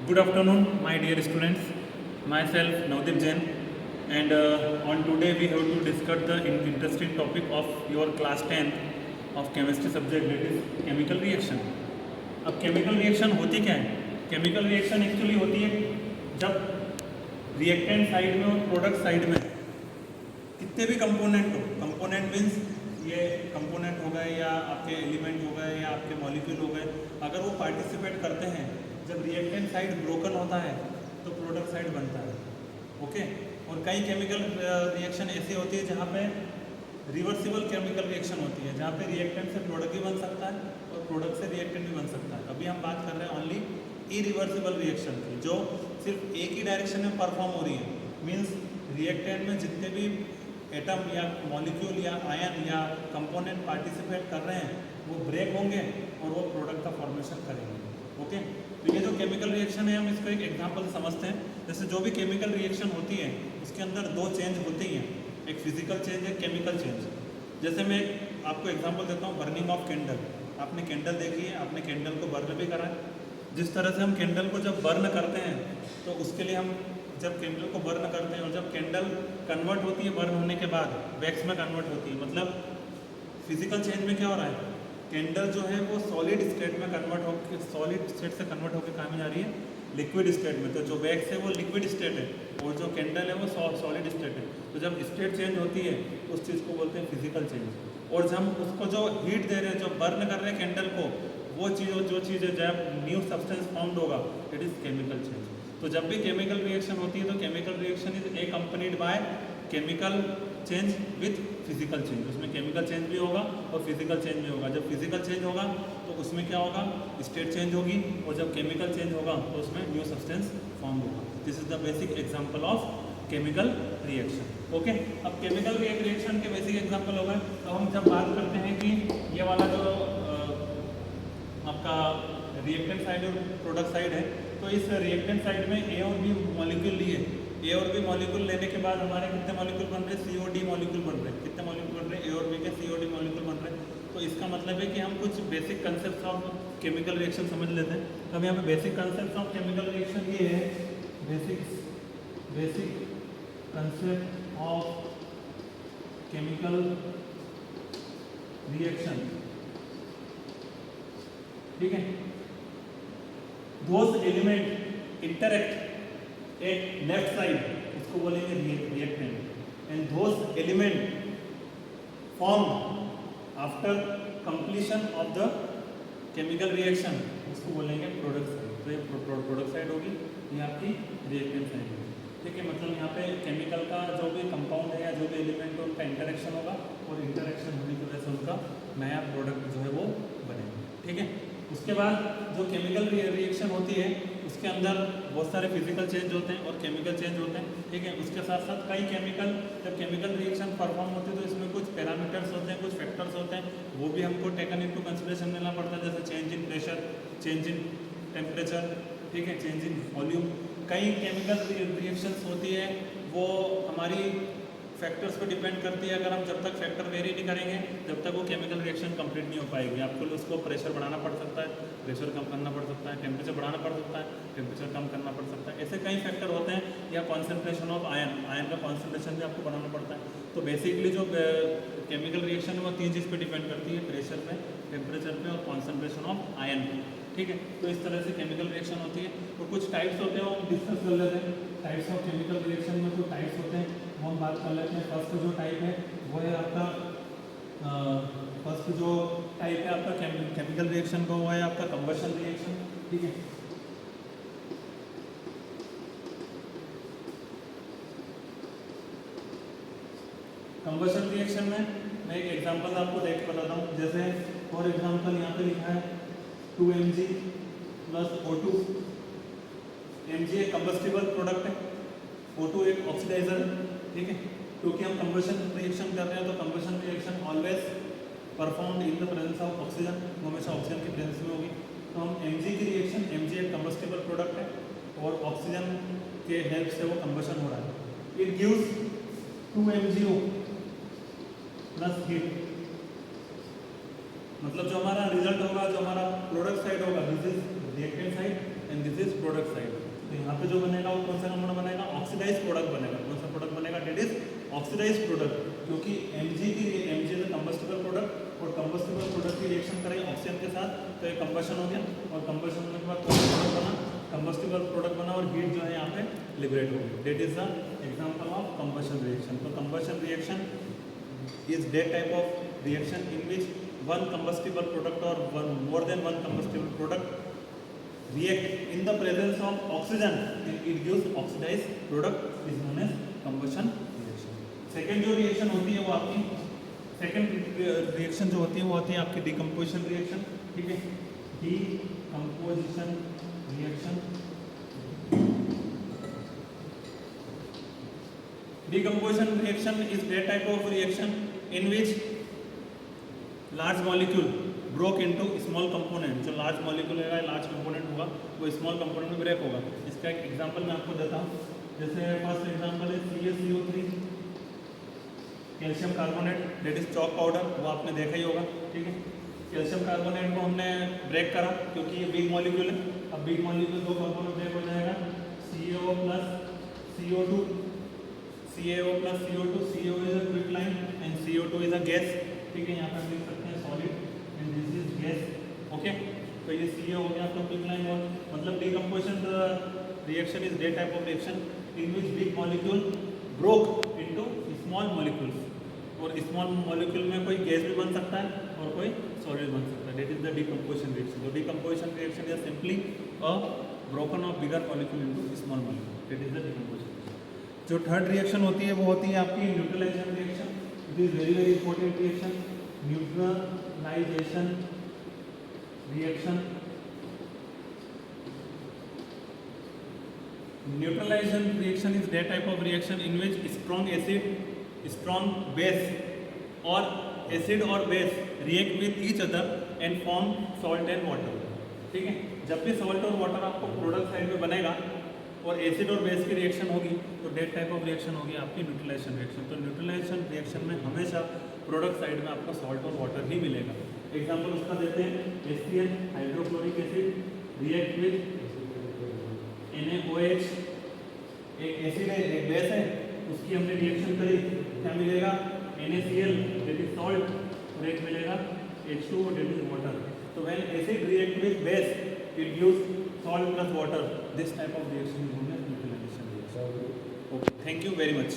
Good afternoon, my dear students. Myself Navdeep Jain, and on today we have to discuss the interesting topic of your class 10th of chemistry subject, that is chemical reaction. अब chemical reaction होती क्या है? Chemical reaction actually होती है जब reactant side में और product side में कितने भी कंपोनेंट हो, कंपोनेंट मीन्स ये कंपोनेंट हो गए या आपके एलिमेंट हो गए या आपके मॉलिक्यूल हो गए, अगर वो पार्टिसिपेट करते हैं, जब रिएक्टेंट साइड ब्रोकन होता है तो प्रोडक्ट साइड बनता है। ओके, और कई केमिकल रिएक्शन ऐसी होती है जहाँ पे रिवर्सिबल केमिकल रिएक्शन होती है, जहाँ पे रिएक्टेंट से प्रोडक्ट भी बन सकता है और प्रोडक्ट से रिएक्टेंट भी बन सकता है। अभी हम बात कर रहे हैं ओनली इरिवर्सिबल रिएक्शन की, जो सिर्फ एक ही डायरेक्शन में परफॉर्म हो रही है। मीन्स रिएक्टेंट में जितने भी एटम या मॉलिक्यूल या आयन या कंपोनेंट पार्टिसिपेट कर रहे हैं वो ब्रेक होंगे और वो प्रोडक्ट का फॉर्मेशन करेंगे। ओके, तो ये जो केमिकल रिएक्शन है हम इसको एक एग्जांपल से समझते हैं। जैसे जो भी केमिकल रिएक्शन होती है उसके अंदर दो चेंज होते ही हैं, एक फिजिकल चेंज, एक केमिकल चेंज। जैसे मैं आपको एग्जांपल देता हूँ, बर्निंग ऑफ कैंडल। आपने कैंडल देखी है, आपने कैंडल को बर्न भी करा है। जिस तरह से हम कैंडल को जब बर्न करते हैं तो उसके लिए हम जब कैंडल को बर्न करते हैं और जब कैंडल कन्वर्ट होती है बर्न होने के बाद वैक्स में कन्वर्ट होती है, मतलब फिजिकल चेंज में क्या हो रहा है, कैंडल जो है वो सॉलिड स्टेट में कन्वर्ट होकर, सॉलिड स्टेट से कन्वर्ट होकर कहाँ में जा रही है, लिक्विड स्टेट में। तो जो वैक्स है वो लिक्विड स्टेट है और जो कैंडल है वो सॉलिड स्टेट है। तो जब स्टेट चेंज होती है उस चीज़ को बोलते हैं फिजिकल चेंज। और जब हम उसको जो हीट दे रहे हैं, जो बर्न कर रहे हैं कैंडल को, वो चीज़ जो चीज़ है जब न्यू सब्सटेंस फाउंड होगा, इट इज़ केमिकल चेंज। तो जब भी केमिकल रिएक्शन होती है तो chemical reaction is accompanied by chemical change with physical change. उसमें केमिकल चेंज भी होगा और फिजिकल चेंज भी होगा। जब फिजिकल चेंज होगा तो उसमें क्या होगा, स्टेट चेंज होगी, और जब केमिकल चेंज होगा तो उसमें न्यू सब्सटेंस फॉर्म होगा। This is the basic example of chemical reaction. Okay, अब केमिकल रिएक्शन के बेसिक एग्जांपल हो गए। तो हम जब बात करते हैं कि ये वाला जो आपका रिएक्टेंट साइड और प्रोडक्ट साइड है, तो इस रिएक्टेंट साइड में ए और बी मॉलिक्यूल लिए, ए और बी मॉलिक्यूल लेने के बाद हमारे कितने मॉलिक्यूल बन रहे हैं, सी और डी मॉलिक्यूल बन रहे हैं। कितने मॉलिक्यूल बन रहे हैं, ए और बी के सी और डी मॉलिक्यूल बन रहे हैं। तो इसका मतलब है कि हम कुछ basic concept of chemical reaction समझ लेते हैं। तो हम यहाँ पे basic concept of chemical reaction ये है, basic concept of chemical reaction. ठीक है, दोस्त element interact at left side, उसको बोलेंगे रिएक्टेंट, एंड दोस्त element form after completion of the chemical reaction, उसको बोलेंगे प्रोडक्ट साइड। तो ये प्रोडक्ट साइड होगी, ये आपकी रिएक्टेंट साइड होगी। ठीक है, मतलब यहाँ पे केमिकल का जो भी कंपाउंड है या जो भी एलिमेंट है उनका इंटरेक्शन होगा और इंटरेक्शन होने की वजह से उनका नया प्रोडक्ट जो है वो बनेगा। ठीक है, उसके बाद जो केमिकल रिएक्शन होती है उसके अंदर बहुत सारे फिजिकल चेंज होते हैं और केमिकल चेंज होते हैं। ठीक है, उसके साथ साथ कई केमिकल, जब केमिकल रिएक्शन परफॉर्म होती है तो इसमें कुछ पैरामीटर्स होते हैं, कुछ फैक्टर्स होते हैं, वो भी हमको टेकन इनटू कंसिडरेशन लेना पड़ता है। जैसे change in pressure, change in temperature, ठीक है, चेंज इन वॉल्यूम। कई केमिकल रिएक्शंस होती है वो हमारी फैक्टर्स पर डिपेंड करती है। अगर हम जब तक फैक्टर वेरी नहीं करेंगे जब तक वो केमिकल रिएक्शन कंप्लीट नहीं हो पाएगी। आपको उसको प्रेशर बढ़ाना पड़ सकता है, प्रेशर कम करना पड़ सकता है, टेम्परेचर बढ़ाना पड़ सकता है, टेम्परेचर कम करना पड़ सकता है। ऐसे कई फैक्टर होते हैं, या कॉन्सेंट्रेशन ऑफ आयन, आयन का कॉन्सेंट्रेशन भी आपको बढ़ाना पड़ता है। तो बेसिकली जो केमिकल रिएक्शन है वो तीन चीज़ पर डिपेंड करती है, प्रेशर पे, टेम्परेचर पे और कॉन्सेंट्रेशन ऑफ आयन पे। ठीक है, तो इस तरह से केमिकल रिएक्शन होती है। और कुछ टाइप्स होते हैं वो हम डिस्कस कर लेते हैं। टाइप्स ऑफ केमिकल रिएक्शन में कुछ टाइप्स होते हैं वो हम बात कर लेते हैं। फर्स्ट जो टाइप है वो है आपका फर्स्ट जो टाइप है आपका केमिकल रिएक्शन का, वो है आपका कंबशन रिएक्शन। ठीक है, कंबशन रिएक्शन में मैं एक एग्जांपल आपको देख बताता हूँ। जैसे फॉर एग्जांपल यहाँ पे लिखा है 2Mg प्लस O2। Mg एक कंबस्टिबल प्रोडक्ट है, O2 एक ऑक्सीडाइजर है। ठीक है, क्योंकि हम कंबशन रिएक्शन कर रहे हैं तो combustion reaction always performed in the presence of oxygen, हमेशा ऑक्सीजन की प्रेजेंस में होगी। तो हम Mg की रिएक्शन, Mg एक कंबस्टिबल प्रोडक्ट है और ऑक्सीजन के हेल्प से वो कंबशन हो रहा है। It gives 2MgO plus heat. मतलब जो हमारा रिजल्ट होगा, जो हमारा प्रोडक्ट साइड होगा, this is reactant side, and this is product side. तो यहाँ पे जो बनेगा वो कौन सा कंपाउंड बनेगा, ऑक्सीडाइज प्रोडक्ट बनेगा। कौन सा प्रोडक्ट बनेगा, डेट इज ऑक्सीडाइज प्रोडक्ट, क्योंकि Mg इज कंबस्टिबल प्रोडक्ट और कंबस्टिबल प्रोडक्ट की रिएक्शन करें ऑक्सीजन के साथ तो ये कंबशन हो गया, और कंबशन होने के बाद कौन सा प्रोडक्ट बना, कंबस्टिबल प्रोडक्ट बना, और हीट जो है यहाँ पे लिबरेट हो गई। That is the example of combustion reaction. तो combustion reaction is that type of reaction in which one combustible product or more than one combustible product react in the presence of oxygen and it gives oxidized product is known as combustion reaction. Second जो reaction होती है वो आपकी reaction जो होती है वो होती है आपकी decomposition reaction, ठीक है, decomposition reaction। Decomposition reaction is that type of reaction in which large molecule broke into small component। जो large molecule है, large component होगा वो small component में break होगा। इसका एक एग्जांपल मैं आपको देता हूँ। जैसे फर्स्ट एग्जांपल है CaCO3 calcium carbonate, that is chalk powder, वो आपने देखा ही होगा, ठीक है। कैल्शियम कार्बोनेट को हमने ब्रेक करा क्योंकि ये वीक मॉलिक्यूल है। अब वीक मॉलिक्यूल दो कंपोनेंट ब्रेक हो जाएगा, CaO plus CO2, CaO plus CO2, CO is a quick line and CO2 is a gas, ठीक है, यहाँ पर लिख सकते हैं solid and this is gas, okay. तो ये Ca हो गया आपका quick line, और मतलब decomposition reaction is that type of reaction in which big molecule broke into small molecules, और small molecule में कोई गैस भी बन सकता है और कोई solid बन सकता है। That is the decomposition reaction। तो decomposition reaction is simply a broken of bigger molecule into small molecule, that is the decomposition। जो थर्ड रिएक्शन होती है वो होती है आपकी neutralization reaction. It is very very important reaction, neutralization reaction. Neutralization reaction is that type of reaction in which strong acid, strong base और acid और base react with each other and form salt and water, ठीक है। जब भी salt और water आपको product side में बनेगा और एसिड और बेस की रिएक्शन होगी तो डेट टाइप ऑफ रिएक्शन होगी आपकी न्यूट्रलाइजेशन रिएक्शन। तो न्यूट्रलाइजेशन रिएक्शन में हमेशा प्रोडक्ट साइड में आपको सॉल्ट और वाटर ही मिलेगा। एग्जांपल उसका देते हैं, HCl hydrochloric acid react with NaOH, एक एसिड है एक बेस है, उसकी हमने रिएक्शन करी, क्या मिलेगा, NaCl दैट इज सॉल्ट, और एक मिलेगा H2 दैट इज वाटर। तो when acid react with base it gives salt plus water. This type of reaction is known as neutralization reaction. Okay, thank you very much.